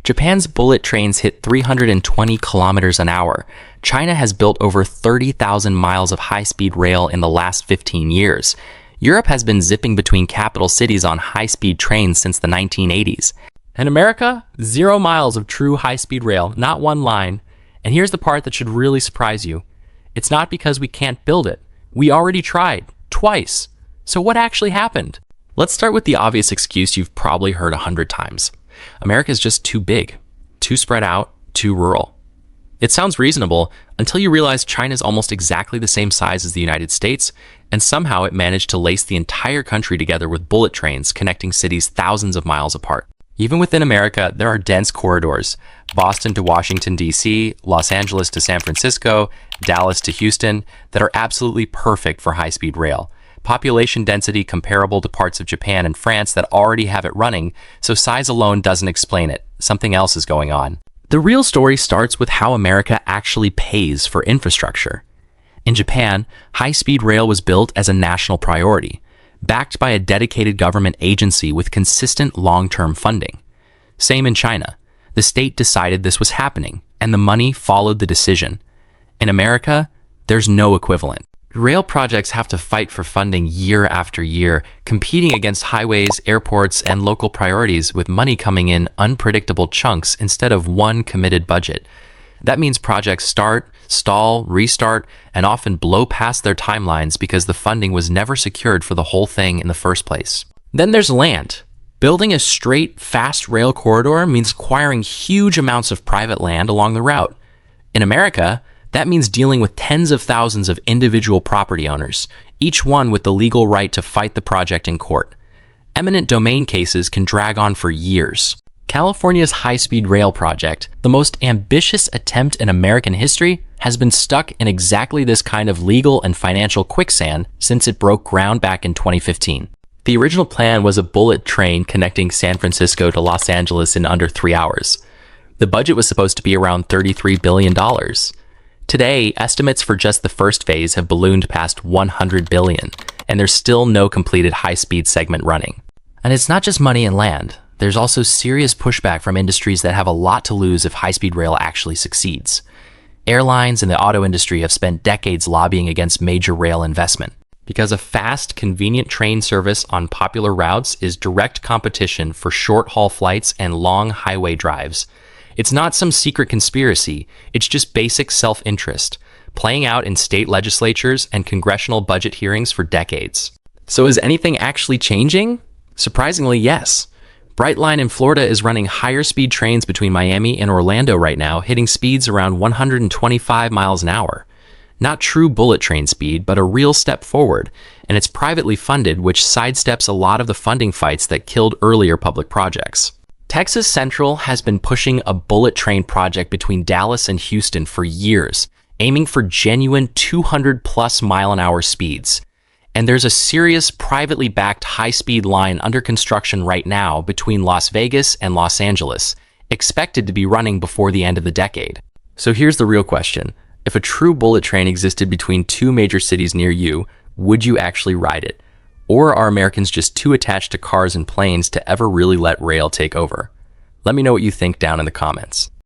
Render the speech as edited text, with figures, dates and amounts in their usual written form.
Japan's bullet trains hit 320 kilometers an hour. China has built over 30,000 miles of high-speed rail in the last 15 years. Europe has been zipping between capital cities on high-speed trains since the 1980s. And America? 0 miles of true high-speed rail, not one line. And here's the part that should really surprise you. It's not because we can't build it. We already tried, twice. So what actually happened? Let's start with the obvious excuse you've probably heard 100 times. America's just too big, too spread out, too rural. It sounds reasonable until you realize China's almost exactly the same size as the United States, and somehow it managed to lace the entire country together with bullet trains connecting cities thousands of miles apart. Even within America, there are dense corridors. Boston to Washington, D.C., Los Angeles to San Francisco, Dallas to Houston, that are absolutely perfect for high-speed rail. Population density comparable to parts of Japan and France that already have it running, so size alone doesn't explain it. Something else is going on. The real story starts with how America actually pays for infrastructure. In Japan, high-speed rail was built as a national priority, backed by a dedicated government agency with consistent long-term funding. Same in China. The state decided this was happening, and the money followed the decision. In America, there's no equivalent. Rail projects have to fight for funding year after year, competing against highways, airports, and local priorities with money coming in unpredictable chunks instead of one committed budget. That means projects start, stall, restart, and often blow past their timelines because the funding was never secured for the whole thing in the first place. Then there's land. Building a straight, fast rail corridor means acquiring huge amounts of private land along the route. In America, that means dealing with tens of thousands of individual property owners, each one with the legal right to fight the project in court. Eminent domain cases can drag on for years. California's high-speed rail project, the most ambitious attempt in American history, has been stuck in exactly this kind of legal and financial quicksand since it broke ground back in 2015. The original plan was a bullet train connecting San Francisco to Los Angeles in under 3 hours. The budget was supposed to be around $33 billion. Today, estimates for just the first phase have ballooned past $100 billion, and there's still no completed high-speed segment running. And it's not just money and land. There's also serious pushback from industries that have a lot to lose if high-speed rail actually succeeds. Airlines and the auto industry have spent decades lobbying against major rail investment, because a fast, convenient train service on popular routes is direct competition for short-haul flights and long highway drives. It's not some secret conspiracy, it's just basic self-interest, playing out in state legislatures and congressional budget hearings for decades. So is anything actually changing? Surprisingly, yes. Brightline in Florida is running higher speed trains between Miami and Orlando right now, hitting speeds around 125 miles an hour. Not true bullet train speed, but a real step forward, and it's privately funded, which sidesteps a lot of the funding fights that killed earlier public projects. Texas Central has been pushing a bullet train project between Dallas and Houston for years, aiming for genuine 200-plus mile-an-hour speeds. And there's a serious privately backed high-speed line under construction right now between Las Vegas and Los Angeles, expected to be running before the end of the decade. So here's the real question. If a true bullet train existed between two major cities near you, would you actually ride it? Or are Americans just too attached to cars and planes to ever really let rail take over? Let me know what you think down in the comments.